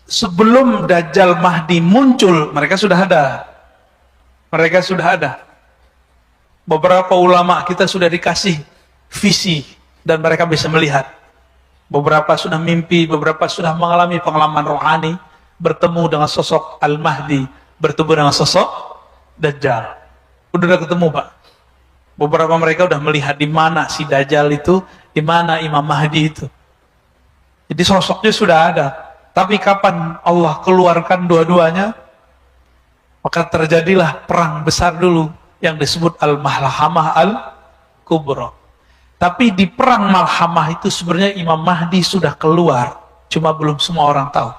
sebelum Dajjal Mahdi muncul, mereka sudah ada. Mereka sudah ada. Beberapa ulama kita sudah dikasih visi dan mereka bisa melihat. Beberapa sudah mimpi, beberapa sudah mengalami pengalaman rohani, bertemu dengan sosok Al-Mahdi, bertemu dengan sosok Dajjal. Udah ketemu, Pak. Beberapa mereka udah melihat di mana si Dajjal itu, di mana Imam Mahdi itu. Jadi sosoknya sudah ada. Tapi kapan Allah keluarkan dua-duanya? Maka terjadilah perang besar dulu yang disebut Al-Malhamah Al-Kubra. Tapi di perang Malhamah itu sebenarnya Imam Mahdi sudah keluar, cuma belum semua orang tahu.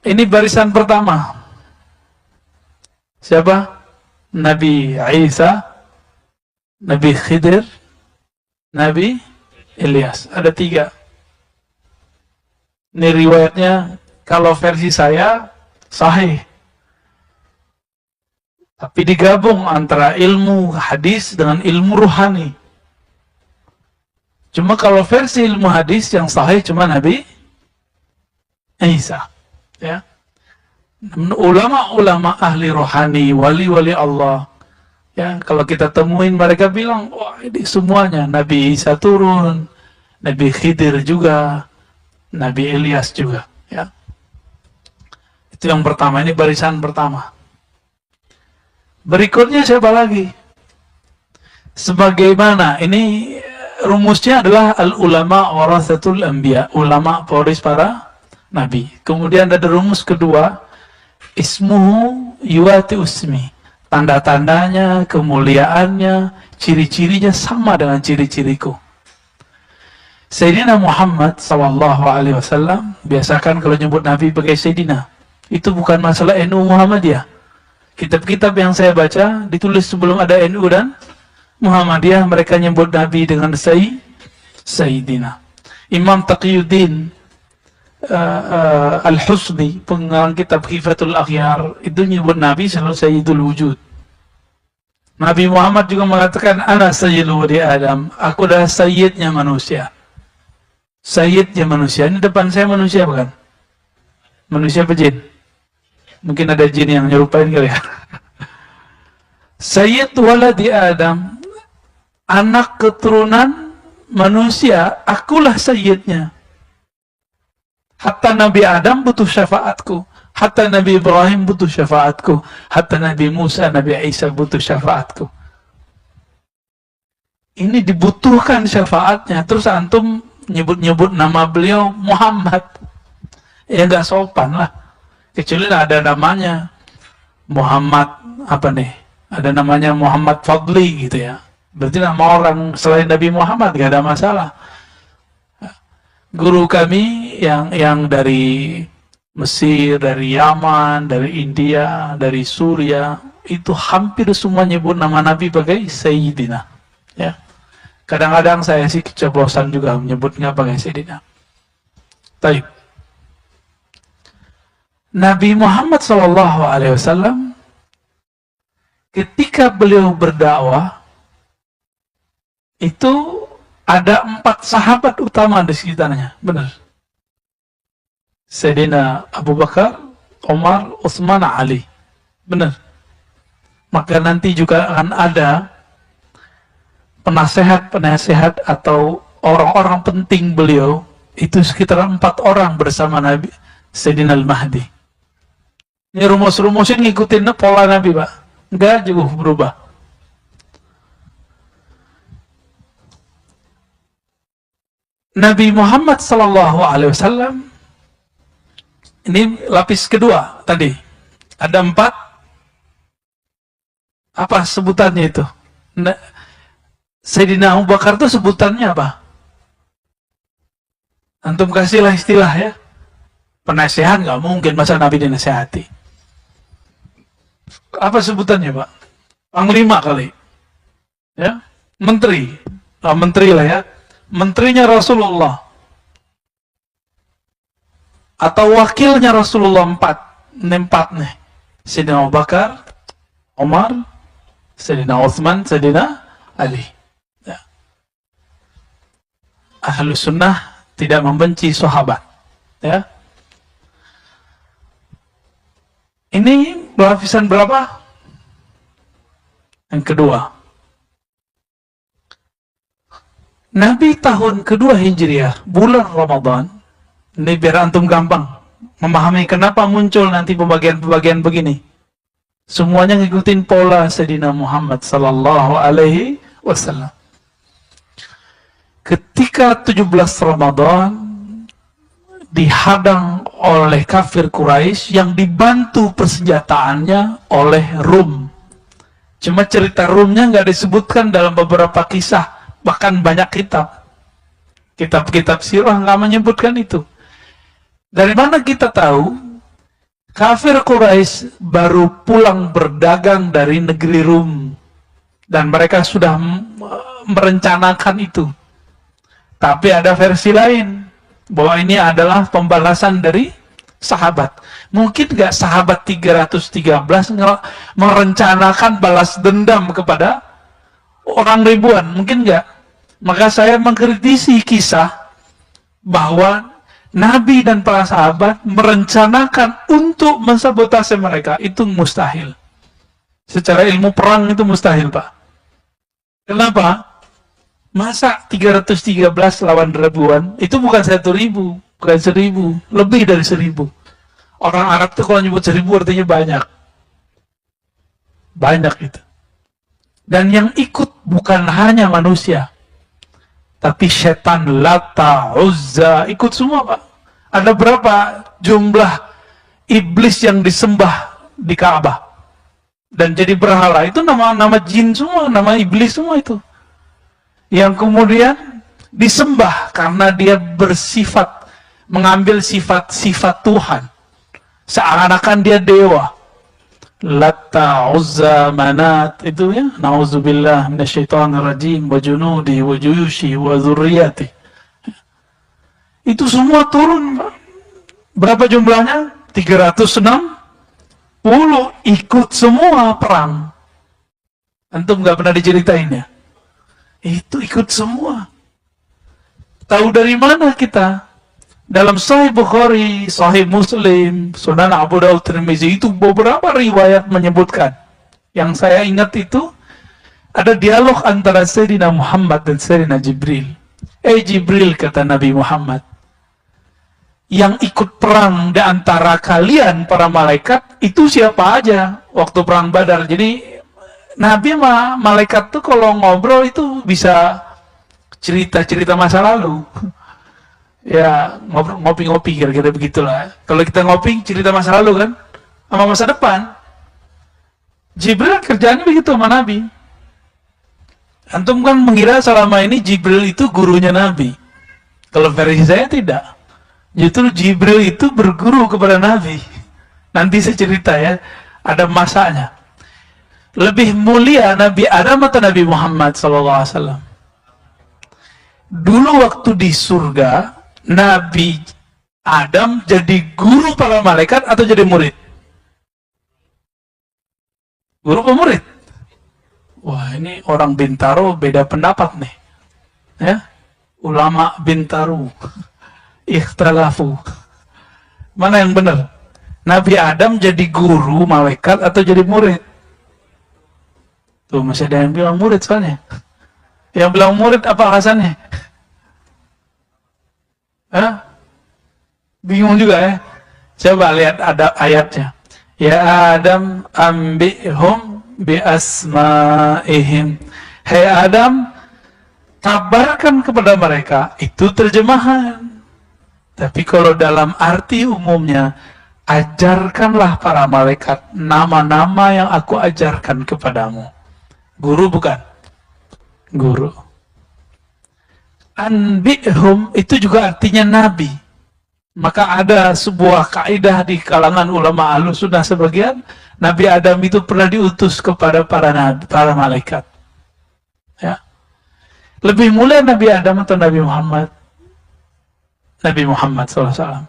Ini barisan pertama. Siapa? Nabi Isa, Nabi Khidir, Nabi Ilyas. Ada 3. Ini riwayatnya, kalau versi saya sahih. Tapi digabung antara ilmu hadis dengan ilmu ruhani. Cuma kalau versi ilmu hadis yang sahih cuma Nabi Isa. Ya. Ulama-ulama ahli rohani, wali-wali Allah, ya, kalau kita temuin mereka bilang, wah ini semuanya Nabi Isa turun, Nabi Khidir juga, Nabi Ilyas juga, ya. Itu yang pertama, ini barisan pertama. Berikutnya siapa lagi? Sebagaimana ini rumusnya adalah al-ulama warathatul anbiya, ulama pewaris para nabi. Kemudian ada rumus kedua, ismuhu yuwati usmi, tanda-tandanya, kemuliaannya, ciri-cirinya sama dengan ciri-ciriku. Sayyidina Muhammad SAW biasakan kalau nyebut Nabi pakai Sayyidina. Itu bukan masalah NU Muhammadiyah. Kitab-kitab yang saya baca ditulis sebelum ada NU dan Muhammadiyah, mereka nyebut Nabi dengan Sayyidina. Imam Taqiyuddin Al-Husni, pengarang kitab Khifatul Akhyar, itu nyebut Nabi selalu Sayyidul Wujud. Nabi Muhammad juga mengatakan, Ana Sayyidul Wadi Adam, aku adalah Sayyidnya manusia. Sayyidnya manusia. Ini depan saya manusia bukan? Manusia apa jin? Mungkin ada jin yang nyerupain kali ya. Sayyid waladi Adam, anak keturunan manusia, akulah Sayyidnya. Hatta Nabi Adam butuh syafaatku, hatta Nabi Ibrahim butuh syafaatku, hatta Nabi Musa, Nabi Isa butuh syafaatku. Ini dibutuhkan syafaatnya. Terus antum nyebut-nyebut nama beliau Muhammad, ya nggak sopan lah. Kecuali ada namanya Muhammad apa nih? Ada namanya Muhammad Fadli gitu ya. Berarti nama orang selain Nabi Muhammad nggak ada masalah. Guru kami yang dari Mesir, dari Yaman, dari India, dari Suria, itu hampir semua nyebut nama Nabi pakai Sayyidina. Ya. Kadang-kadang saya sih keceplosan juga menyebutnya pakai Sayyidina. Baik. Nabi Muhammad SAW ketika beliau berdakwah itu ada 4 sahabat utama di sekitarnya, benar. Sayyidina Abu Bakar, Umar, Utsman, Ali, benar. Maka nanti juga akan ada penasehat-penasehat atau orang-orang penting beliau, itu sekitar 4 orang bersama Nabi Sayyidina Al-Mahdi. Ini rumus-rumusnya ngikutin pola Nabi, Pak. Enggak jauh berubah. Nabi Muhammad SAW ini lapis kedua tadi. Ada 4. Apa sebutannya itu? Sayyidina Abu Bakar itu sebutannya apa? Antum kasihlah istilah ya. Penasehat nggak mungkin masa Nabi dinasehati. Apa sebutannya, Pak? Panglima kali. Ya, menteri. Menteri lah ya. Menterinya Rasulullah atau wakilnya Rasulullah 4 nih. Sayyidina Abu Bakar, Umar, Sayyidina Utsman, Sayyidina Ali. Ya. Ahlus sunnah tidak membenci sahabat. Ya. Ini lapisan berapa? Yang kedua. Nabi tahun kedua Hijriah, bulan Ramadan, ini biar antum gampang memahami kenapa muncul nanti pembagian-pembagian begini. Semuanya ngikutin pola Sayyidina Muhammad sallallahu alaihi wasallam. Ketika 17 Ramadan dihadang oleh kafir Quraisy yang dibantu persenjataannya oleh Rum. Cuma cerita Rumnya nggak disebutkan dalam beberapa kisah, bahkan banyak kitab-kitab sirah nggak menyebutkan itu. Dari mana kita tahu? Kafir Quraisy baru pulang berdagang dari negeri Rum dan mereka sudah merencanakan itu. Tapi ada versi lain bahwa ini adalah pembalasan dari sahabat. Mungkin nggak sahabat 313 merencanakan balas dendam kepada orang ribuan? Mungkin nggak. Maka saya mengkritisi kisah bahwa Nabi dan para sahabat merencanakan untuk mensabotase mereka. Itu mustahil. Secara ilmu perang itu mustahil, Pak. Kenapa? Masa 313 lawan ribuan? Itu bukan 1.000, bukan 1.000, lebih dari 1.000. Orang Arab tuh kalau nyebut 1.000 artinya banyak. Banyak itu. Dan yang ikut bukan hanya manusia, tapi setan, Lata, Uzza, ikut semua, Pak. Ada berapa jumlah iblis yang disembah di Ka'bah dan jadi berhala? Itu nama jin semua, nama iblis semua itu. Yang kemudian disembah karena dia bersifat, mengambil sifat-sifat Tuhan. Seakan-akan dia dewa. Lata, Uzza, Manat, itu ya. Na'udzubillah minasyaitonir rajim wa junudi wa juyushi wa dzurriyyati. Itu semua turun, Pak. Berapa jumlahnya? 360 ikut semua perang. Antum nggak pernah diceritain ya? Itu ikut semua. Tahu dari mana kita? Dalam Sahih Bukhari, Sahih Muslim, Sunan Abu Dawud, Tirmizi, itu beberapa riwayat menyebutkan. Yang saya ingat itu ada dialog antara Sayyidina Muhammad dan Sayyidina Jibril. Jibril, kata Nabi Muhammad, yang ikut perang di antara kalian para malaikat itu siapa aja waktu perang Badar. Jadi Nabi sama malaikat tuh kalau ngobrol itu bisa cerita-cerita masa lalu. Ya, ngopi-ngopi kira-kira begitulah. Kalau kita ngopi cerita masa lalu kan sama masa depan. Jibril kerjaannya begitu sama Nabi. Antum kan mengira selama ini Jibril itu gurunya Nabi. Kalau versi saya tidak. Justru Jibril itu berguru kepada Nabi. Nanti saya cerita ya, ada masanya. Lebih mulia Nabi Adam atau Nabi Muhammad SAW? Dulu waktu di surga, Nabi Adam jadi guru para malaikat atau jadi murid? Guru atau murid? Wah, ini orang Bintaro beda pendapat nih. Ya, ulama Bintaro ikhtalafu. Mana yang benar? Nabi Adam jadi guru malaikat atau jadi murid? Tuh, masih ada yang bilang murid soalnya. Yang bilang murid apa alasannya? Hah? Bingung juga ya. Coba lihat ada ayatnya. Ya Adam ambihum bi asma'ihim. Hai Adam, kabarkan kepada mereka. Itu terjemahan. Tapi kalau dalam arti umumnya, ajarkanlah para malaikat nama-nama yang aku ajarkan kepadamu. Guru bukan? Guru. Anbi'hum itu juga artinya nabi. Maka ada sebuah kaidah di kalangan ulama Ahlussunnah sebagian, Nabi Adam itu pernah diutus kepada para nabi, para malaikat. Ya. Lebih mulia Nabi Adam atau Nabi Muhammad? Nabi Muhammad SAW.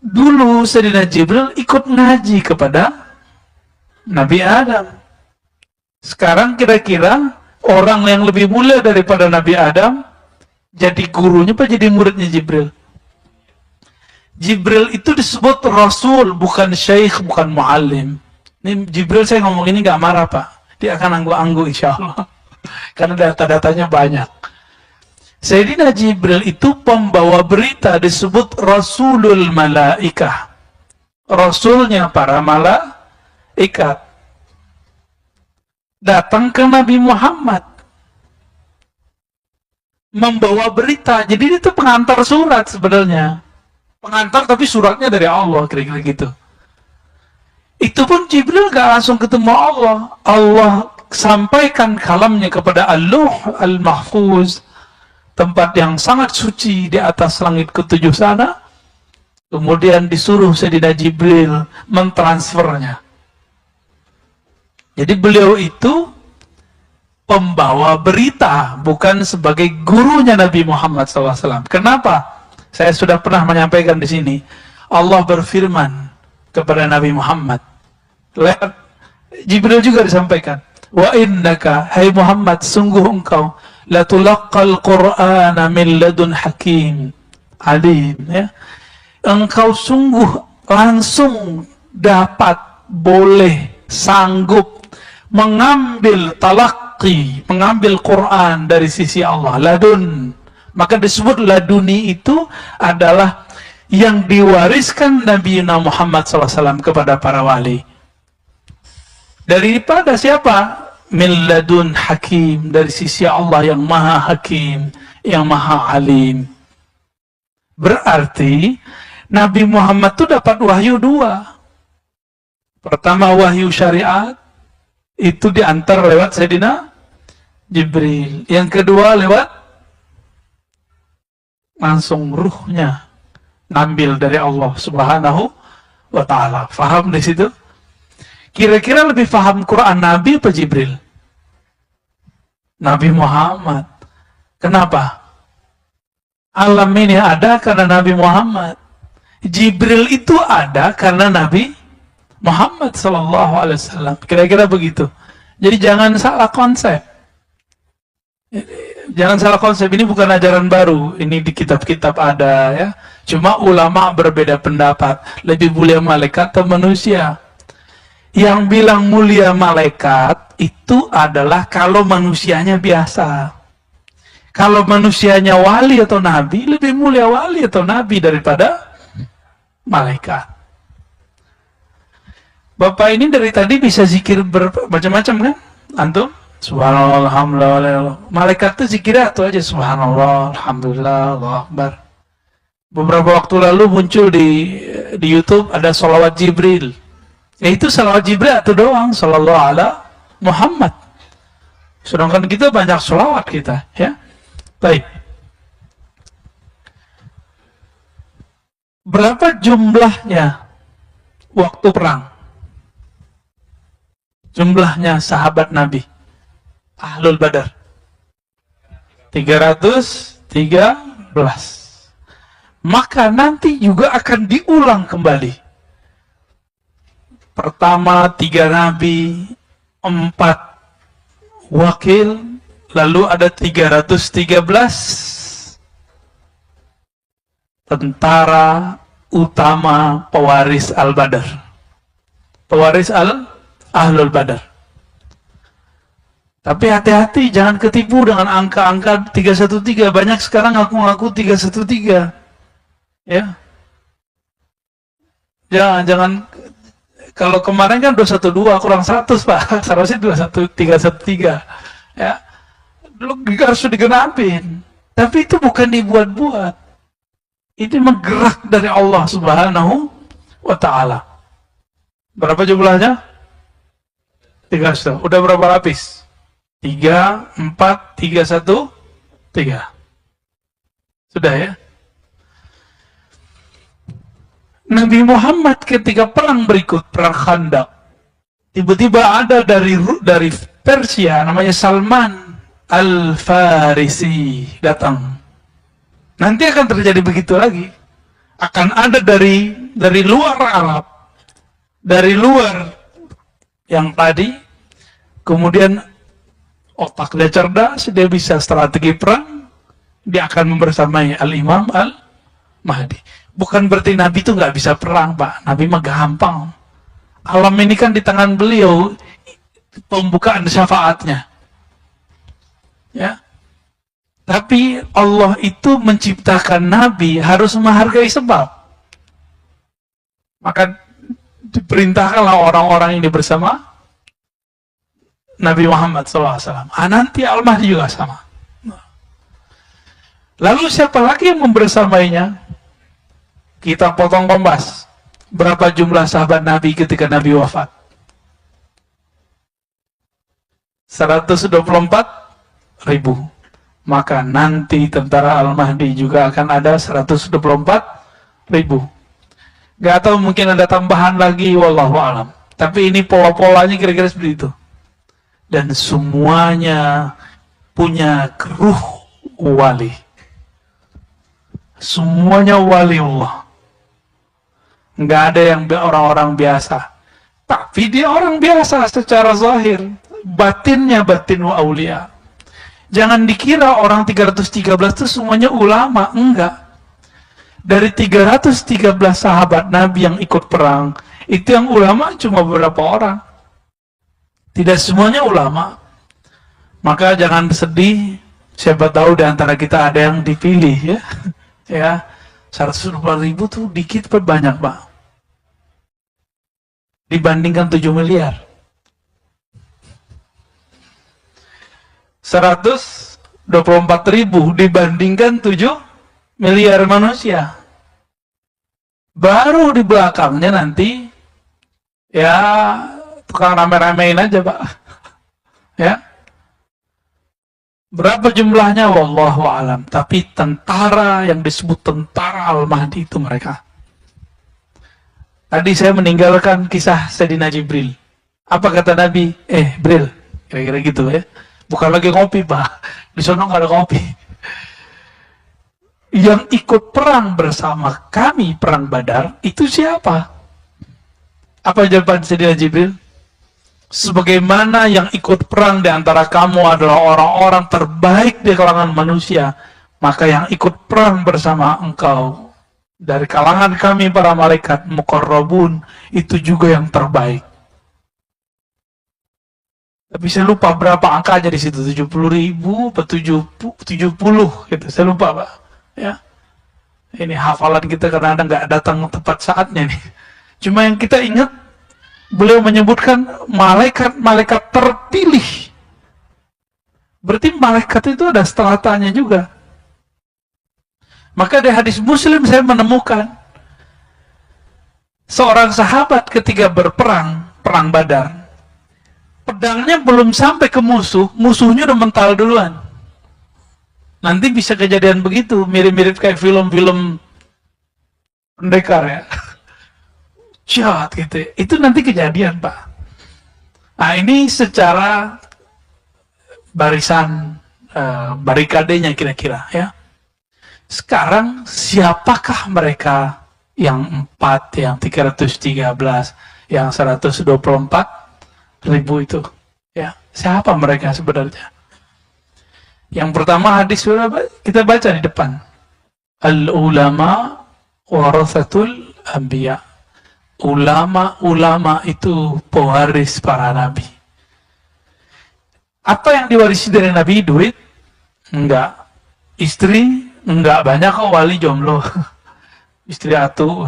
Dulu Sayyidina Jibril ikut ngaji kepada Nabi Adam. Sekarang kira-kira orang yang lebih mulia daripada Nabi Adam jadi gurunya apa jadi muridnya Jibril? Jibril itu disebut Rasul, bukan Syekh, bukan Muallim. Ini Jibril saya ngomong ini gak marah Pak. Dia akan anggu-anggu insya Allah. Karena data-datanya banyak. Sayyidina Jibril itu pembawa berita, disebut Rasulul Malaikah. Rasulnya para malaikat. Datang ke Nabi Muhammad. Membawa berita. Jadi itu pengantar surat sebenarnya. Pengantar tapi suratnya dari Allah, kira-kira gitu. Itu pun Jibril gak langsung ketemu Allah. Allah sampaikan kalamnya kepada Al-Luh Al-Mahfuz, tempat yang sangat suci di atas langit ketujuh sana. Kemudian disuruh Sayyidina Jibril mentransfernya. Jadi beliau itu pembawa berita, bukan sebagai gurunya Nabi Muhammad SAW. Kenapa? Saya sudah pernah menyampaikan di sini. Allah berfirman kepada Nabi Muhammad. Lewat Jibril juga disampaikan. Wa innaka, hai Muhammad, sungguh engkau latulaqqal Qur'ana min ladun hakim alim, ya. Engkau sungguh langsung dapat, boleh, sanggup mengambil talaqi, mengambil Quran dari sisi Allah, ladun. Maka disebut laduni itu adalah yang diwariskan Nabi Muhammad SAW kepada para wali. Daripada siapa? Min ladun hakim, dari sisi Allah yang maha hakim, yang maha alim. Berarti Nabi Muhammad itu dapat wahyu dua. Pertama wahyu syariat, itu diantar lewat Sayyidina Jibril. Yang kedua lewat langsung ruhnya, ngambil dari Allah Subhanahu wa Ta'ala. Faham di situ? Kira-kira lebih paham Quran Nabi apa Jibril? Nabi Muhammad. Kenapa? Alam ini ada karena Nabi Muhammad. Jibril itu ada karena Nabi Muhammad SAW. Kira-kira begitu. Jadi jangan salah konsep. Jangan salah konsep, ini bukan ajaran baru. Ini di kitab-kitab ada, ya. Cuma ulama berbeda pendapat. Lebih mulia malaikat atau manusia? Yang bilang mulia malaikat itu adalah kalau manusianya biasa. Kalau manusianya wali atau nabi, lebih mulia wali atau nabi daripada malaikat. Bapak ini dari tadi bisa zikir macam-macam kan? Antum? Subhanallah, alhamdulillah. Malaikat itu zikirnya itu aja. Subhanallah, alhamdulillah, Allahu Akbar. Beberapa waktu lalu muncul di YouTube ada sholawat Jibril. Ya itu sholawat Jibril itu doang, sallallahu ala Muhammad. Sedangkan kita banyak sholawat kita, ya. Baik. Berapa jumlahnya waktu perang? Jumlahnya sahabat Nabi Ahlul Badar 313. Maka nanti juga akan diulang kembali. Pertama 3 nabi, 4 wakil, lalu ada 313 tentara utama pewaris Al-Badar. Pewaris Ahlul Badar. Tapi hati-hati, jangan ketipu dengan angka-angka 313. Banyak sekarang ngaku-ngaku 313. Ya. Jangan. Kalau kemarin kan 212 kurang 100 Pak. Seharusnya 313. Ya. Lu harus digenapin. Tapi itu bukan dibuat-buat. Ini menggerak dari Allah Subhanahu wa Ta'ala. Berapa jumlahnya? 300. Udah berapa lapis? 3, 4, 3, 1, 3. Sudah ya? Nabi Muhammad ketika perang berikut, perang Khandaq, tiba-tiba ada dari Persia, namanya Salman Al-Farisi datang. Nanti akan terjadi begitu lagi. Akan ada dari luar Arab, dari luar yang tadi, kemudian otaknya cerdas, dia bisa strategi perang, dia akan membersamai Al-Imam Al-Mahdi. Bukan berarti Nabi itu nggak bisa perang, Pak. Nabi mah gampang. Alam ini kan di tangan beliau, pembukaan syafaatnya. Ya. Tapi Allah itu menciptakan Nabi harus menghargai sebab. Maka diperintahkanlah orang-orang ini bersama Nabi Muhammad SAW. Nanti Al-Mahdi juga sama. Lalu siapa lagi yang membersamainya? Kita potong kompas. Berapa jumlah sahabat Nabi ketika Nabi wafat? 124.000. Maka nanti tentara Al-Mahdi juga akan ada 124.000. Gak tahu, mungkin ada tambahan lagi, wallahu alam. Tapi ini pola-polanya kira-kira seperti itu. Dan semuanya punya ruh wali. Semuanya wali Allah. Nggak ada yang orang-orang biasa. Tapi dia orang biasa secara zahir. Batinnya batin wa aulia. Jangan dikira orang 313 itu semuanya ulama. Enggak. Dari 313 sahabat Nabi yang ikut perang, itu yang ulama cuma beberapa orang. Tidak semuanya ulama. Maka jangan sedih. Siapa tahu di antara kita ada yang dipilih, ya. Ya, 124.000 tuh dikit apa banyak, Pak? Dibandingkan 7 miliar. 124.000 dibandingkan 7 miliar manusia. Baru di belakangnya nanti, ya, tukang rame-ramein aja, Pak. Ya. Berapa jumlahnya? Wallahu alam. Tapi tentara yang disebut tentara Al-Mahdi itu mereka. Tadi saya meninggalkan kisah Sayyidina Jibril. Apa kata Nabi? Bril. Kira-kira gitu ya. Bukan lagi kopi, Pak. Di sana nggak ada kopi. Yang ikut perang bersama kami, perang Badar, itu siapa? Apa jawaban Sayyidina Jibril? Sebagaimana yang ikut perang di antara kamu adalah orang-orang terbaik di kalangan manusia, maka yang ikut perang bersama engkau dari kalangan kami para malaikat muqarrabun itu juga yang terbaik. Tapi saya lupa berapa angkanya di situ, 70.000 atau 70 gitu. Saya lupa, Pak. Ya. Ini hafalan kita karena nggak datang tepat saatnya nih. Cuma yang kita ingat, beliau menyebutkan malaikat-malaikat terpilih. Berarti malaikat itu ada stratanya juga. Maka di hadis Muslim saya menemukan seorang sahabat ketika berperang, perang Badar, pedangnya belum sampai ke musuh, musuhnya udah mental duluan. Nanti bisa kejadian begitu, mirip-mirip kayak film-film pendekar ya. Jahat gitu. Itu nanti kejadian, Pak. Nah, ini secara barisan barikadenya kira-kira ya. Sekarang siapakah mereka yang 4, yang 313, yang 124.000 itu? Ya, siapa mereka sebenarnya? Yang pertama hadis sudah kita baca di depan. Al-ulama warathatul anbiya. Ulama-ulama itu pewaris para nabi. Apa yang diwarisi dari Nabi? Duit? Enggak. Istri? Enggak. Banyak kok wali jomblo. Istri atuh.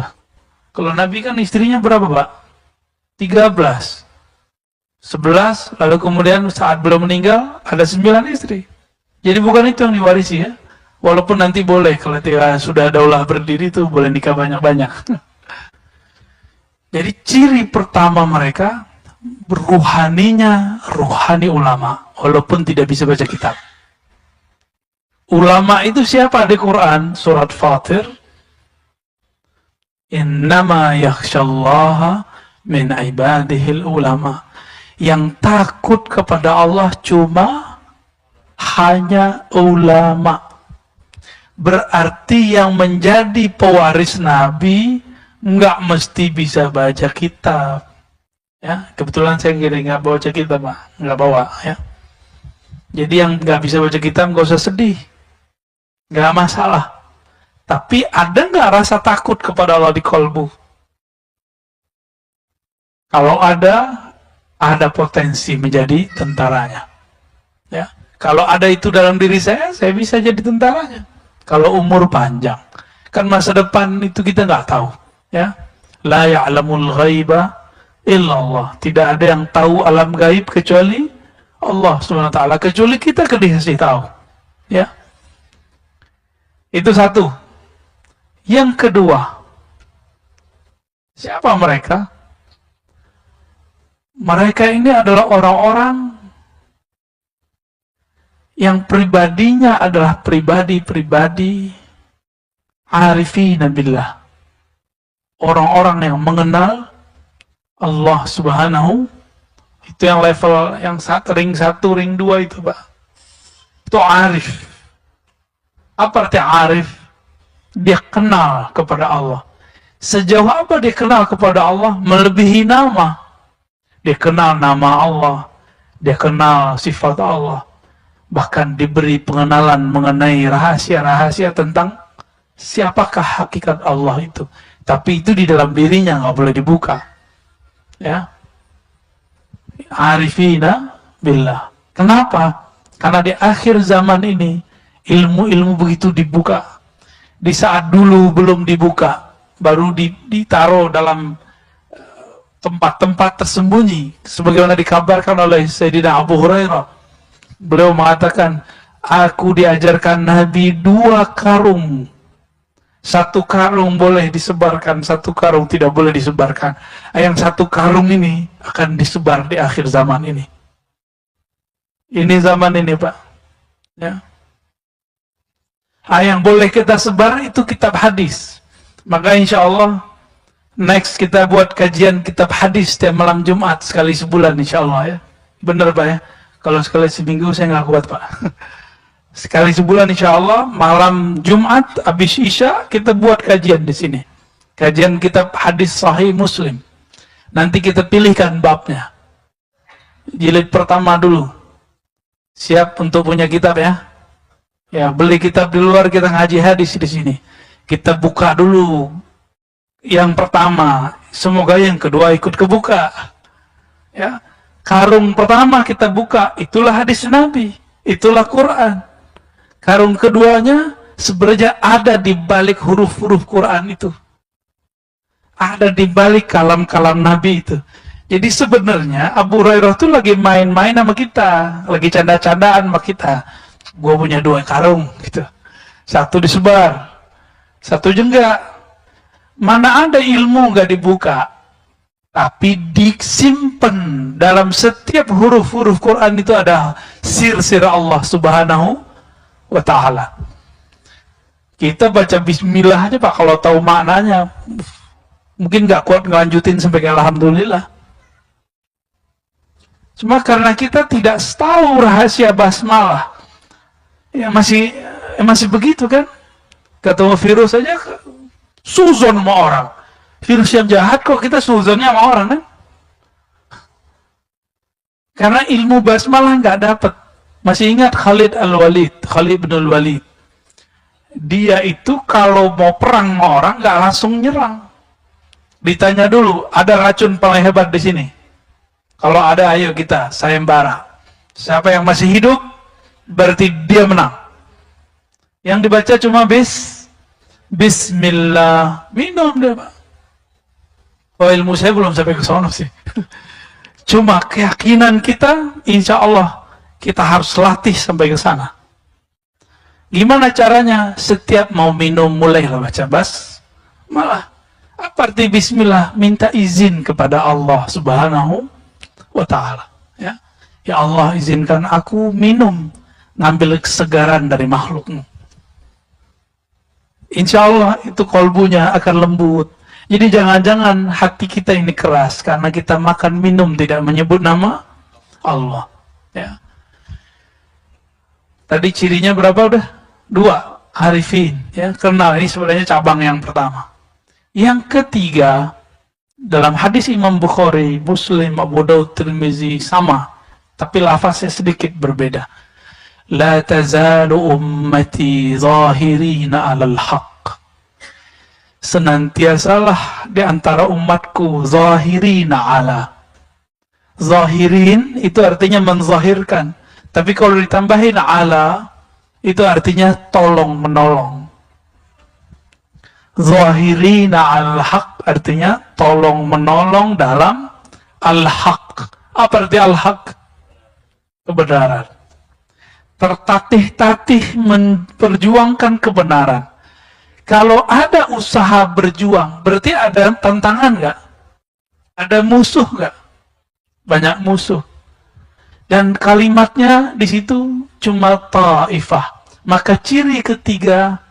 Kalau Nabi kan istrinya berapa, Pak? 13. 11, lalu kemudian saat belum meninggal ada 9 istri. Jadi bukan itu yang diwarisi ya. Walaupun nanti boleh kalau sudah daulah berdiri itu boleh nikah banyak-banyak. Jadi ciri pertama mereka ruhaninya, ruhani ulama, walaupun tidak bisa baca kitab. Ulama itu siapa di Quran? Surat Fatir. Innama yakhshallaha min ibadihil ulama. Yang takut kepada Allah cuma hanya ulama. Berarti yang menjadi pewaris Nabi nggak mesti bisa baca kitab. Ya, kebetulan saya nggak bawa kitab, Pak, nggak bawa ya. Jadi yang nggak bisa baca kitab nggak usah sedih, nggak masalah. Tapi ada nggak rasa takut kepada Allah di kolbu? Kalau ada potensi menjadi tentaranya. Ya, kalau ada itu dalam diri saya bisa jadi tentaranya. Kalau umur panjang, kan masa depan itu kita nggak tahu. Ya, la ya'lamul ghaiba illallah. Tidak ada yang tahu alam gaib kecuali Allah Subhanahu wa taala, kecuali kita dikasih tahu. Ya. Itu satu. Yang kedua, siapa mereka? Mereka ini adalah orang-orang yang pribadinya adalah pribadi-pribadi arifin billah. Orang-orang yang mengenal Allah Subhanahu, itu yang level yang ring 1, ring 2 itu, Pak. Itu arif. Apa arti arif? Dia kenal kepada Allah. Sejauh apa dia kenal kepada Allah? Melebihi nama. Dia kenal nama Allah. Dia kenal sifat Allah. Bahkan diberi pengenalan mengenai rahasia-rahasia tentang siapakah hakikat Allah itu. Tapi itu di dalam dirinya, nggak boleh dibuka. Ya. Arifina billah. Kenapa? Karena di akhir zaman ini ilmu-ilmu begitu dibuka. Di saat dulu belum dibuka, baru ditaruh dalam tempat-tempat tersembunyi, sebagaimana dikabarkan oleh Sayyidina Abu Hurairah. Beliau mengatakan, aku diajarkan Nabi 2 karung. 1 karung boleh disebarkan, 1 karung tidak boleh disebarkan. Yang 1 karung ini akan disebar di akhir zaman ini. Ini zaman ini, Pak. Ya. Yang boleh kita sebar itu kitab hadis. Maka insya Allah next kita buat kajian kitab hadis setiap malam Jumat sekali sebulan insya Allah ya. Bener, Pak ya. Kalau sekali seminggu saya nggak kuat, Pak. Sekali sebulan insya Allah malam Jumat habis Isya kita buat kajian di sini. Kajian kitab hadis Sahih Muslim. Nanti kita pilihkan babnya. Jilid pertama dulu. Siap untuk punya kitab ya? Ya, beli kitab di luar, kita ngaji hadis di sini. Kita buka dulu yang pertama, semoga yang kedua ikut kebuka. Ya, karung pertama kita buka, itulah hadis Nabi, itulah Quran. Karung keduanya sebenarnya ada di balik huruf-huruf Quran itu. Ada di balik kalam-kalam Nabi itu. Jadi sebenarnya Abu Hurairah itu lagi main-main sama kita, lagi canda-candaan sama kita. Gue punya 2 karung gitu. 1 disebar, 1 enggak. Mana ada ilmu nggak dibuka, tapi disimpan dalam setiap huruf-huruf Quran itu ada sir-sir Allah Subhanahu wa ta'ala. Kita baca bismillah aja, Pak, kalau tahu maknanya mungkin nggak kuat ngelanjutin sampai ke alhamdulillah. Cuma karena kita tidak tahu rahasia basmalah, ya masih begitu kan. Ketemu virus aja suzon sama orang. Virus yang jahat kok kita suzonnya sama orang kan? Karena ilmu basmalah nggak dapat. Masih ingat Khalid bin Al-Walid? Dia itu kalau mau perang sama orang nggak langsung nyerang. Ditanya dulu, ada racun paling hebat di sini? Kalau ada, ayo kita sayembara. Siapa yang masih hidup, berarti dia menang. Yang dibaca cuma Bismillah, minum deh, Pak. Oh, ilmu saya belum sampai ke sana sih. Cuma keyakinan kita, insya Allah kita harus latih sampai ke sana. Gimana caranya? Setiap mau minum mulailah baca basmalah. Apa arti Bismillah? Minta izin kepada Allah Subhanahu wa ta'ala. Ya, ya Allah, izinkan aku minum, ngambil kesegaran dari makhlukmu. Insya Allah itu kolbunya akan lembut. Jadi jangan-jangan hati kita ini keras karena kita makan minum tidak menyebut nama Allah. Ya. Tadi cirinya berapa udah? 2, arifin. Ya, kenal, ini sebenarnya cabang yang pertama. Yang ketiga, Dalam hadis Imam Bukhari, Muslim, Abu Daud, Tirmizi sama, tapi lafaznya sedikit berbeda. La tazalu ummati zahirina 'alal haqq. Senantiasalah di antara umatku zahirina 'ala. Zahirin itu artinya menzahirkan, tapi kalau ditambahin 'ala itu artinya tolong menolong. Zahirina al-haq artinya tolong menolong dalam al-haq. Apa arti al-haq? Kebenaran. Tertatih-tatih memperjuangkan kebenaran. Kalau ada usaha berjuang, berarti ada tantangan nggak? Ada musuh nggak? Banyak musuh. Dan kalimatnya di situ cuma ta'ifah. Maka ciri ketiga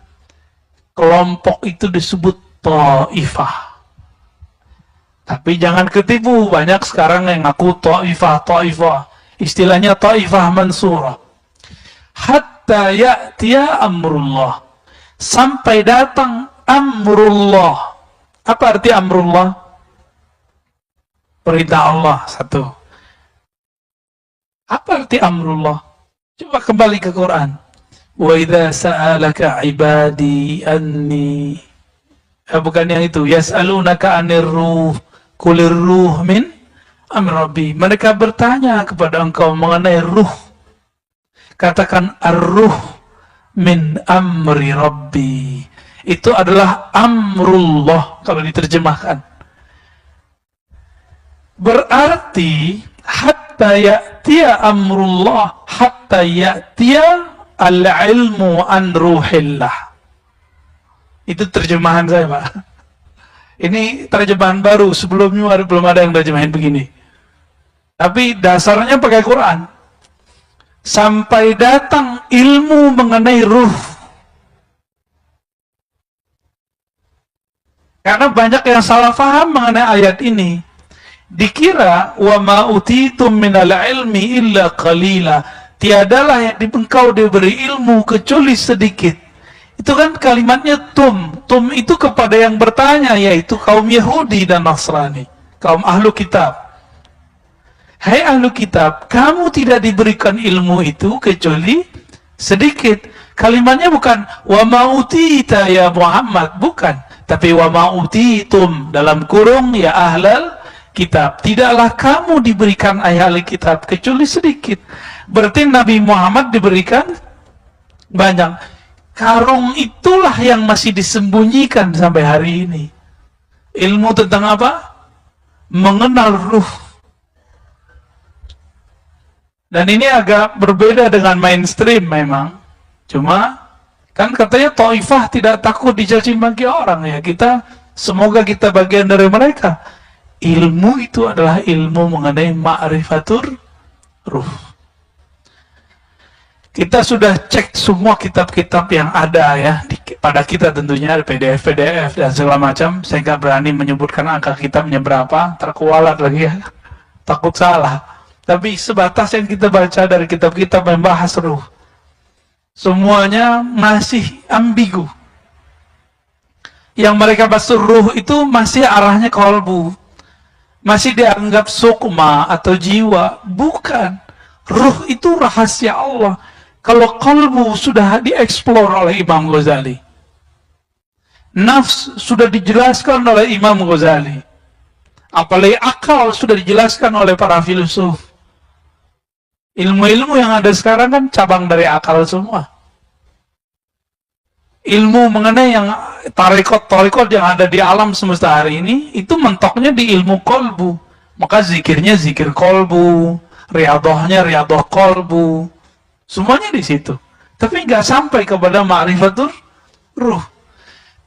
kelompok itu disebut ta'ifah. Tapi jangan ketipu, banyak sekarang yang ngaku ta'ifah. Istilahnya ta'ifah mansurah. Hatta ya'tiya amrullah. Sampai datang amrullah. Apa arti amrullah? Perintah Allah, satu. Apa arti amrullah? Coba kembali ke Quran. Wa idza sa'alaka ibadi anni, bukan yang itu, yas'alunaka 'anir ruh qulir ruh min amri rabbi. Mereka bertanya kepada engkau mengenai ruh, katakan ar-ruh min amri rabbi. Itu adalah amrullah kalau diterjemahkan. Berarti hatta ya'tiya amrullah, hatta ya'tiya al-ilmu an ruhillah. Itu terjemahan saya, Pak. Ini terjemahan baru, sebelumnya belum ada yang terjemahin begini. Tapi dasarnya pakai Quran. Sampai datang ilmu mengenai ruh. Karena banyak yang salah faham mengenai ayat ini. Dikira wa ma utitum minal ilmi illa qalila. Tiadalah yang engkau diberi ilmu kecuali sedikit. Itu kan kalimatnya tum. Tum itu kepada yang bertanya, yaitu kaum Yahudi dan Nasrani, kaum ahlu kitab. Hai ahlu kitab, kamu tidak diberikan ilmu itu kecuali sedikit. Kalimatnya bukan wa ma'utita ya Muhammad, bukan. Tapi wa ma'utitum, dalam kurung ya ahlal kitab. Tidaklah kamu diberikan ahli kitab kecuali sedikit. Berarti Nabi Muhammad diberikan banyak. Karung itulah yang masih disembunyikan sampai hari ini. Ilmu tentang apa? Mengenal ruh. Dan ini agak berbeda dengan mainstream memang. Cuma kan katanya Taifah tidak takut dicaci maki orang ya. Semoga kita bagian dari mereka. Ilmu itu adalah ilmu mengenai ma'rifatur ruh. Kita sudah cek semua kitab-kitab yang ada ya, pada kita tentunya, ada PDF dan segala macam. Saya nggak berani menyebutkan angka kitabnya berapa, terkualat lagi ya, takut salah. Tapi sebatas yang kita baca dari kitab-kitab yang membahas ruh, semuanya masih ambigu. Yang mereka bahas ruh itu masih arahnya kolbu, masih dianggap sukma atau jiwa. Bukan, ruh itu rahasia Allah. Kalau kalbu sudah dieksplor oleh Imam Ghazali, nafs sudah dijelaskan oleh Imam Ghazali, apalagi akal sudah dijelaskan oleh para filsuf. Ilmu-ilmu yang ada sekarang kan cabang dari akal semua. Ilmu mengenai yang tarikot yang ada di alam semesta hari ini, itu mentoknya di ilmu kolbu. Maka zikirnya zikir kolbu, riadohnya riadoh kolbu, semuanya di situ. Tapi nggak sampai kepada ma'rifatur ruh.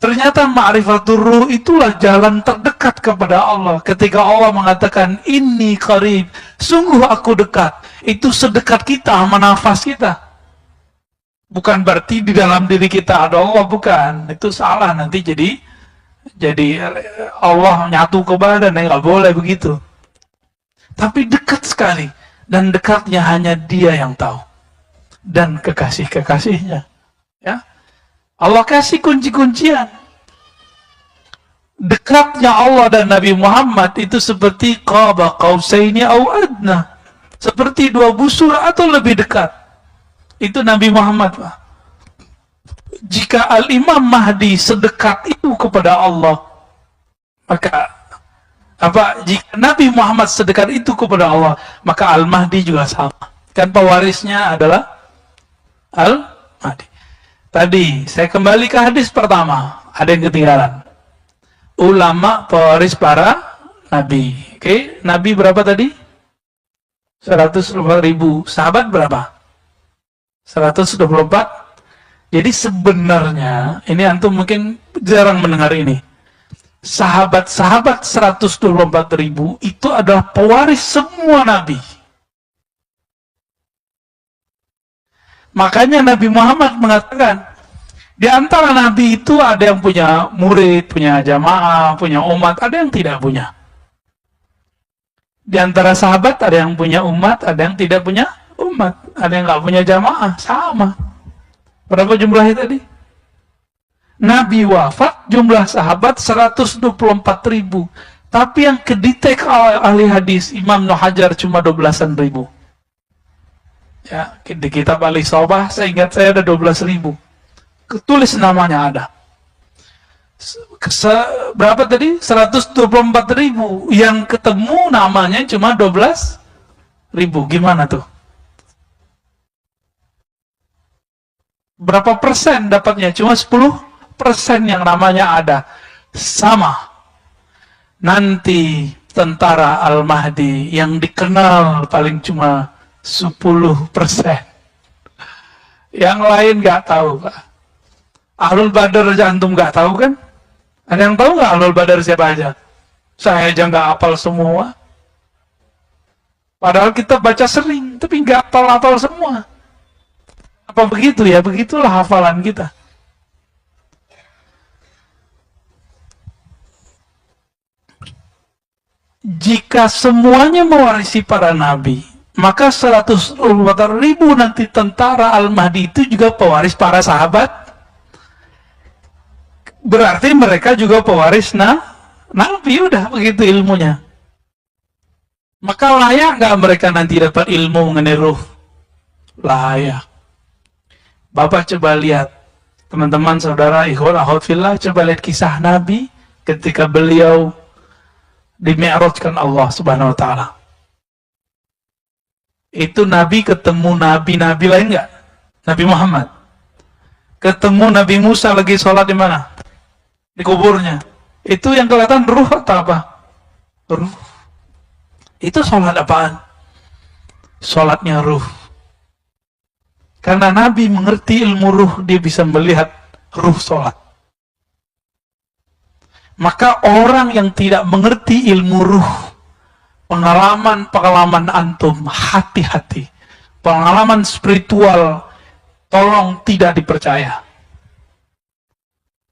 Ternyata ma'rifatur ruh itulah jalan terdekat kepada Allah. Ketika Allah mengatakan inni qarib, sungguh aku dekat. Itu sedekat kita sama nafas kita. Bukan berarti di dalam diri kita ada Allah, bukan. Itu salah, nanti jadi Allah nyatu ke badan, nggak boleh begitu. Tapi dekat sekali, dan dekatnya hanya Dia yang tahu. Dan kekasih-kekasihnya, ya. Allah kasih kunci-kuncian. dekatnya Allah dan Nabi Muhammad itu seperti qaba qausaini au adna, seperti dua busur atau lebih dekat. Itu Nabi Muhammad, Pak. Jika Al-Imam Mahdi sedekat itu kepada Allah, maka jika Nabi Muhammad sedekat itu kepada Allah, maka Al-Mahdi juga sama. Kan pewarisnya adalah Al-Mahdi. Tadi saya kembali ke hadis pertama, ada yang ketinggalan. Ulama pewaris para nabi. Oke, nabi berapa tadi? 124.000. Sahabat berapa? 124. Jadi sebenarnya, ini antum mungkin jarang mendengar ini. Sahabat-sahabat 124.000 itu adalah pewaris semua nabi. Makanya Nabi Muhammad mengatakan, di antara nabi itu ada yang punya murid, punya jamaah, punya umat, ada yang tidak punya. Di antara sahabat ada yang punya umat, ada yang tidak punya umat, ada yang nggak punya jamaah, sama. Berapa jumlahnya tadi? Nabi wafat, jumlah sahabat 124.000. Tapi yang kedetek ahli hadis, Imam Ibnu Hajar cuma 12.000. Ya, di kitab Al-Isobah, saya ingat saya ada 12.000. Tulis namanya ada. Berapa tadi? 124.000. Yang ketemu namanya cuma 12.000. Gimana tuh? Berapa persen dapatnya? Cuma 10% yang namanya ada. Sama. Nanti tentara Al-Mahdi yang dikenal paling cuma 10%. Yang lain nggak tahu, Pak. Ahlul Badar aja antum nggak tahu kan? Ada yang tahu nggak Ahlul Badar siapa aja? Saya aja nggak hafal semua. Padahal kita baca sering, tapi nggak hafal semua. Apa begitu ya? Begitulah hafalan kita. Jika semuanya mewarisi para nabi, maka 124.000 nanti tentara Al-Mahdi itu juga pewaris para sahabat. Berarti mereka juga pewaris nabi, udah begitu ilmunya. Maka layak nggak mereka nanti dapat ilmu mengenai ruh? Layak. Bapak coba lihat, teman-teman, saudara, ikhwan, akhwat fillah, coba lihat kisah Nabi ketika beliau di-mi'rajkan Allah Subhanahu wa Ta'ala. Itu Nabi ketemu nabi-nabi lain nggak? Nabi Muhammad ketemu Nabi Musa lagi sholat di mana? Di kuburnya. Itu yang kelihatan ruh atau apa? Ruh. Itu sholat apaan? Sholatnya ruh. Karena Nabi mengerti ilmu ruh, dia bisa melihat ruh sholat. Maka orang yang tidak mengerti ilmu ruh, pengalaman antum, hati-hati. Pengalaman spiritual, tolong tidak dipercaya.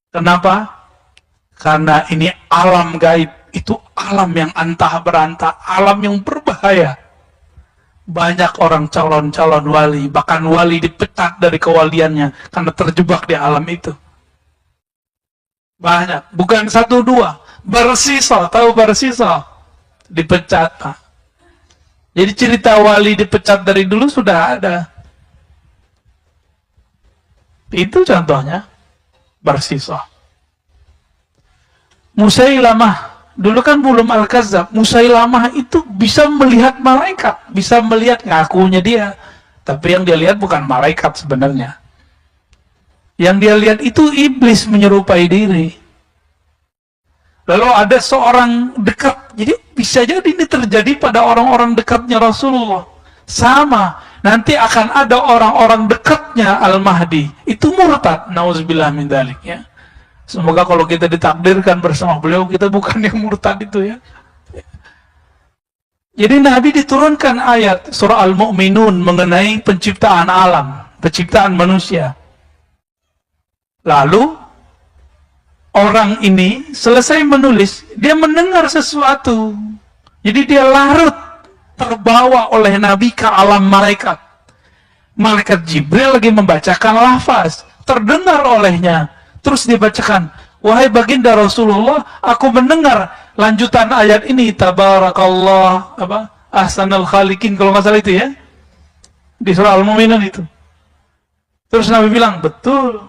Kenapa? Karena ini alam gaib, itu alam yang antah berantah, alam yang berbahaya. Banyak orang calon-calon wali, bahkan wali dipecat dari kewaliannya karena terjebak di alam itu. Banyak, bukan satu dua. Barsisa, tahu Barsisa? Dipecat, Pak. Jadi cerita wali dipecat dari dulu sudah ada. Itu contohnya Barsisa. Musailamah, dulu kan belum Al-Kazzab. Musailamah itu bisa melihat malaikat, bisa melihat, ngakunya dia, tapi yang dia lihat bukan malaikat sebenarnya. Yang dia lihat itu iblis menyerupai diri. Lalu ada seorang dekat, jadi bisa jadi ini terjadi pada orang-orang dekatnya Rasulullah. Sama, nanti akan ada orang-orang dekatnya Al-Mahdi, itu murtad, nauzubillah min dzalik, ya. Semoga kalau kita ditakdirkan bersama beliau, kita bukan yang murtad itu, ya. Jadi Nabi diturunkan ayat surah Al-Mu'minun mengenai penciptaan alam, penciptaan manusia. Lalu orang ini selesai menulis, dia mendengar sesuatu. Jadi dia larut, terbawa oleh Nabi ke alam malaikat. Malaikat Jibril lagi membacakan lafaz, terdengar olehnya. Terus dibacakan, Wahai baginda Rasulullah, aku mendengar lanjutan ayat ini, tabarakallah ahsanal khaliqin, kalau nggak salah itu ya, di surah Al-Mu'minun itu. Terus Nabi bilang, betul.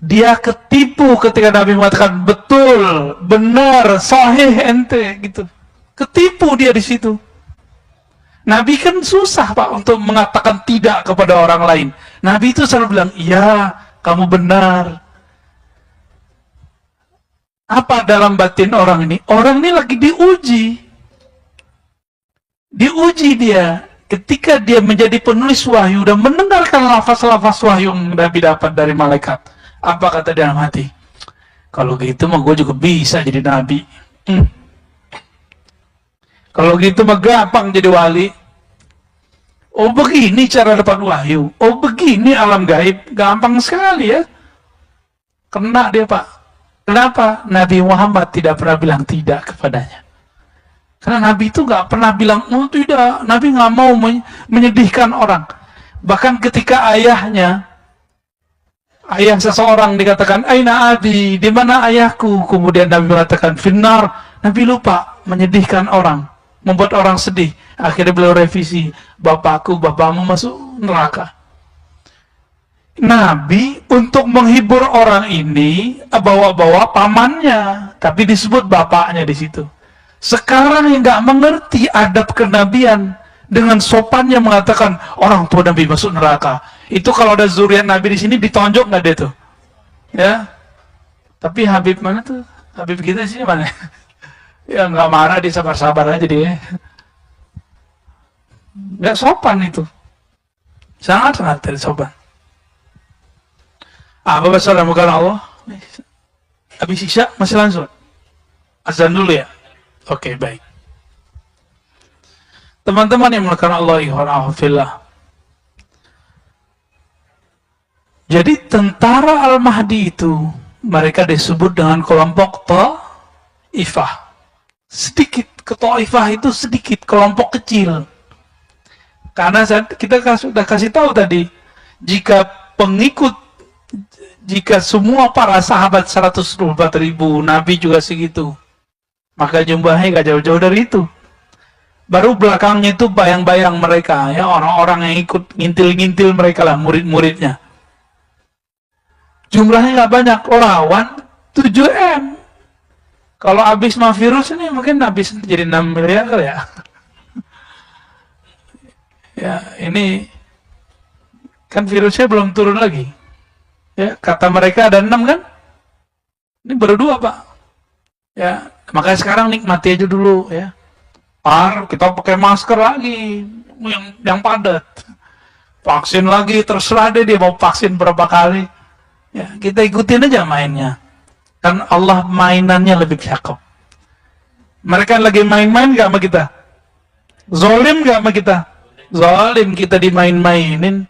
Dia ketipu ketika Nabi mengatakan betul, benar, sahih ente gitu. Ketipu dia di situ. Nabi kan susah Pak untuk mengatakan tidak kepada orang lain. Nabi itu selalu bilang, iya, kamu benar. Apa dalam batin orang ini? Orang ini lagi diuji. Diuji dia. Ketika dia menjadi penulis wahyu dan mendengarkan lafaz-lafaz wahyu yang Nabi dapat dari malaikat. Apa kata dalam hati? Kalau gitu mah gue juga bisa jadi nabi. Kalau gitu mah gampang jadi wali. Oh begini cara dapat wahyu. Oh begini alam gaib. Gampang sekali ya. Kena dia Pak. Kenapa? Nabi Muhammad tidak pernah bilang tidak kepadanya. Karena Nabi itu gak pernah bilang, oh tidak. Nabi gak mau menyedihkan orang. Bahkan ketika ayah seseorang dikatakan, Aina abi, di mana ayahku? Kemudian Nabi mengatakan, finnar. Nabi lupa menyedihkan orang, membuat orang sedih. Akhirnya beliau revisi, bapakmu masuk neraka. Nabi untuk menghibur orang ini bawa-bawa pamannya, tapi disebut bapaknya di situ. Sekarang yang nggak mengerti adab kenabian dengan sopannya mengatakan orang tua Nabi masuk neraka. Itu kalau ada zuriat Nabi di sini ditonjok nggak dia tuh? Ya. Tapi Habib mana tuh? Habib kita sini mana? Ya nggak marah, dia sabar-sabar aja dia. Nggak sopan itu. Sangat-sangat tidak sopan. Bapak saudara muka Allah. Habis isya masih langsung. Azan dulu ya. Oke, baik. Teman-teman yang melakukan Allah ihwanahufillah. Jadi tentara Al-Mahdi itu mereka disebut dengan kelompok Ta'ifah. Sedikit, Ta'ifah itu sedikit, kelompok kecil. Karena kita sudah kasih tahu tadi, jika semua para sahabat 124.000, Nabi juga segitu, maka jumlahnya gak jauh-jauh dari itu. Baru belakangnya itu bayang-bayang mereka, ya, orang-orang yang ikut ngintil-ngintil mereka lah, murid-muridnya. Jumlahnya gak banyak, lawan 7M. Kalau habis mah virus ini mungkin habis jadi 6 miliar ya. Ya, ini kan virusnya belum turun lagi. Ya, kata mereka ada 6 kan? Ini baru 2 Pak. Ya, makanya sekarang nikmati aja dulu ya. Kita pakai masker lagi yang padat. Vaksin lagi, terserah deh dia mau vaksin berapa kali. Ya, kita ikutin aja mainnya. Kan Allah mainannya lebih cakep. Mereka lagi main-main gak sama kita? Zolim gak sama kita? Zolim, kita dimain-mainin.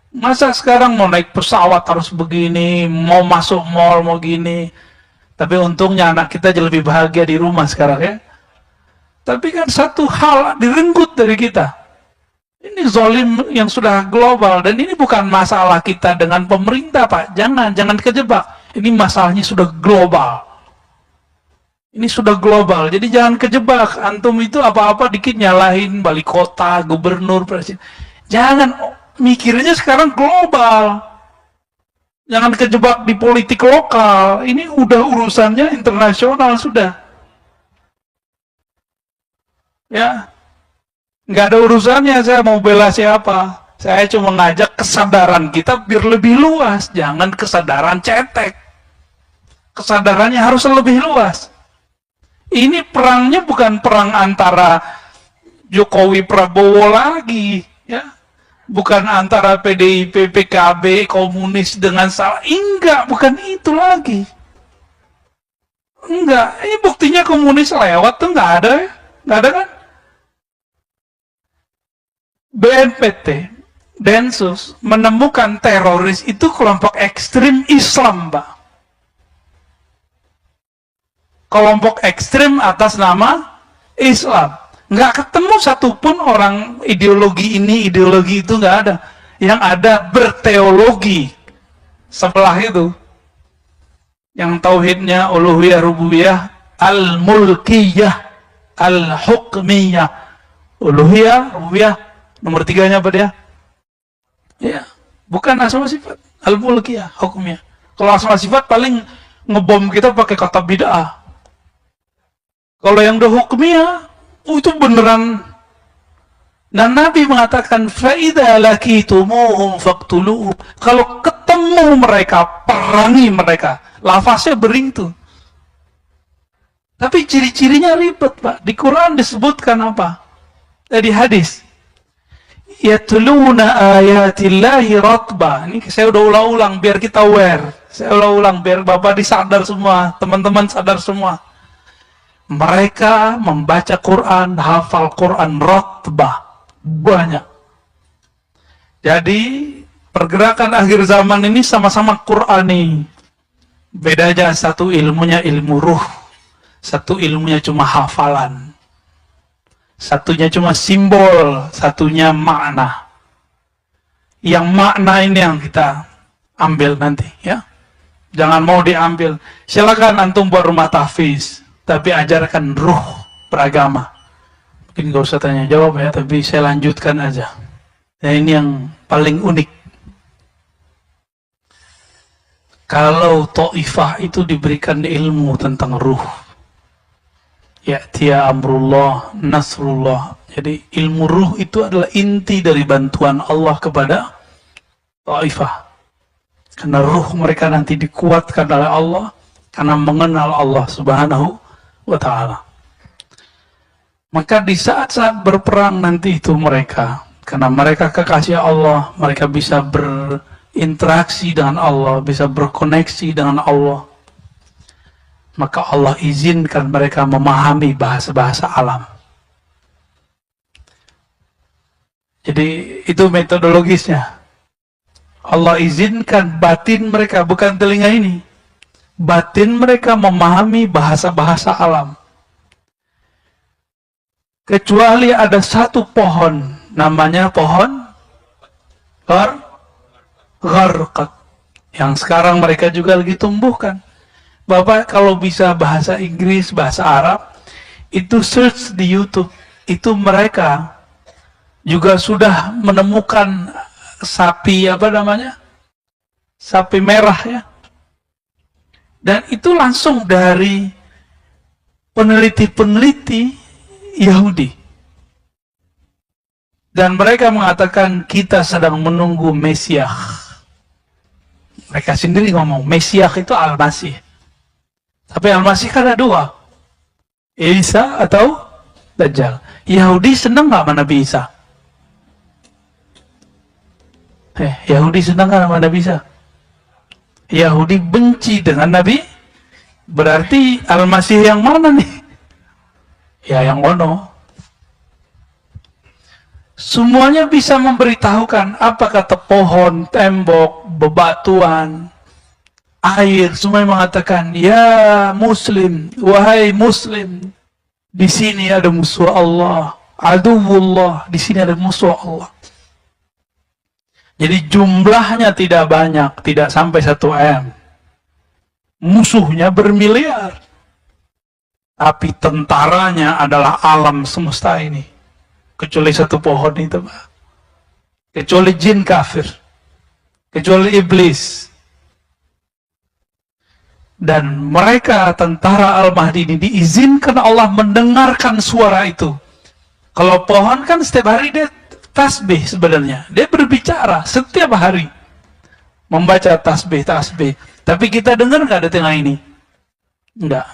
Masa sekarang mau naik pesawat harus begini, mau masuk mall mau gini. Tapi untungnya anak kita jadi lebih bahagia di rumah sekarang ya. Tapi kan satu hal direnggut dari kita. Ini zolim yang sudah global, dan ini bukan masalah kita dengan pemerintah Pak. Jangan kejebak. Ini masalahnya sudah global. Ini sudah global. Jadi jangan kejebak. Antum itu apa-apa dikit nyalahin wali kota, gubernur, presiden. Jangan, mikirnya sekarang global. Jangan kejebak di politik lokal. Ini udah urusannya internasional sudah. Ya, nggak ada urusannya saya mau bela siapa. Saya cuma ngajak kesadaran kita biar lebih luas. Jangan kesadaran cetek. Kesadarannya harus lebih luas. Ini perangnya bukan perang antara Jokowi Prabowo lagi, ya. Bukan antara PDIP, PKB, komunis dengan salah. Enggak, bukan itu lagi. Enggak, ini buktinya komunis lewat tuh nggak ada ya. Nggak ada kan? BNPT, Densus menemukan teroris itu kelompok ekstrim Islam, Pak. Kelompok ekstrim atas nama Islam. Nggak ketemu satupun orang ideologi ini, ideologi itu nggak ada. Yang ada berteologi sebelah itu. yang tauhidnya uluhiyah, rububiyah, al-mulkiyah, al-hukmiyah. Uluhiyah, rububiyah, nomor 3-nya apa dia? Ya, bukan asma sifat, al-mulkiyah, hukmiyah. Kalau asma sifat paling ngebom kita pakai kata bid'ah. Kalau yang udah hukmiyah, itu beneran. Dan Nabi mengatakan, فَإِذَا لَكِيتُمُوهُمْ فَاقْتُلُوهُمْ. Kalau ketemu mereka, perangi mereka. Lafaznya begitu. Tapi ciri-cirinya ribet, Pak. Di Quran disebutkan apa? Di hadis. Yatluna ayatillahi ratba. Ini saya udah ulang-ulang biar kita aware. Saya ulang-ulang biar Bapak disadar semua, teman-teman sadar semua. Mereka membaca Quran, hafal Quran ratba. Banyak. Jadi pergerakan akhir zaman ini sama-sama Qurani. Bedanya satu ilmunya ilmu ruh, satu ilmunya cuma hafalan, satunya cuma simbol, satunya makna. Yang makna ini yang kita ambil nanti, ya. Jangan mau diambil. Silakan antum buat rumah tahfiz, tapi ajarkan ruh beragama. Mungkin gak usah tanya jawab ya, tapi saya lanjutkan aja. Nah, ini yang paling unik. Kalau Taifah itu diberikan ilmu tentang ruh, ya'tiya amrullah, nasrullah. Jadi ilmu ruh itu adalah inti dari bantuan Allah kepada Taifah. Karena ruh mereka nanti dikuatkan oleh Allah karena mengenal Allah Subhanahu wa ta'ala. Maka di saat-saat berperang nanti itu mereka, karena mereka kekasih Allah, mereka bisa berinteraksi dengan Allah, bisa berkoneksi dengan Allah. Maka Allah izinkan mereka memahami bahasa-bahasa alam. Jadi itu metodologisnya. Allah izinkan batin mereka, bukan telinga ini. Batin mereka memahami bahasa-bahasa alam. Kecuali ada satu pohon, namanya pohon gharqad, yang sekarang mereka juga lagi tumbuhkan. Bapak kalau bisa bahasa Inggris, bahasa Arab, itu search di YouTube, itu mereka juga sudah menemukan sapi, apa namanya? Sapi merah ya. Dan itu langsung dari peneliti-peneliti Yahudi. Dan mereka mengatakan kita sedang menunggu Mesias. Mereka sendiri ngomong, Mesias itu Al-Masih. Tapi Al-Masih kan ada dua. Isa atau Dajjal. Yahudi senang nggak sama Nabi Isa? Yahudi senang nggak sama Nabi Isa? Yahudi benci dengan Nabi. Berarti Al-Masih yang mana nih? Ya yang ono. Semuanya bisa memberitahukan apa kata pohon, tembok, bebatuan, air, semua mengatakan, ya Muslim, wahai Muslim, di sini ada musuh Allah, aduwullah, di sini ada musuh Allah. Jadi jumlahnya tidak banyak, tidak sampai 1 M. Musuhnya bermiliar. Tapi tentaranya adalah alam semesta ini. Kecuali satu pohon itu, Pak. Kecuali jin kafir. Kecuali iblis. Dan mereka, tentara Al-Mahdi ini, diizinkan Allah mendengarkan suara itu. Kalau pohon kan setiap hari dia tasbih sebenarnya. Dia berbicara setiap hari. Membaca tasbih. Tapi kita dengar nggak di tengah ini? Enggak.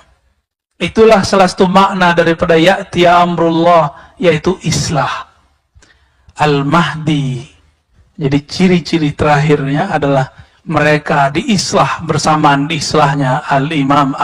Itulah salah satu makna daripada ya'tiya amrullah, yaitu islah. Al-Mahdi. Jadi ciri-ciri terakhirnya adalah mereka diislah bersamaan diislahnya Al-Imam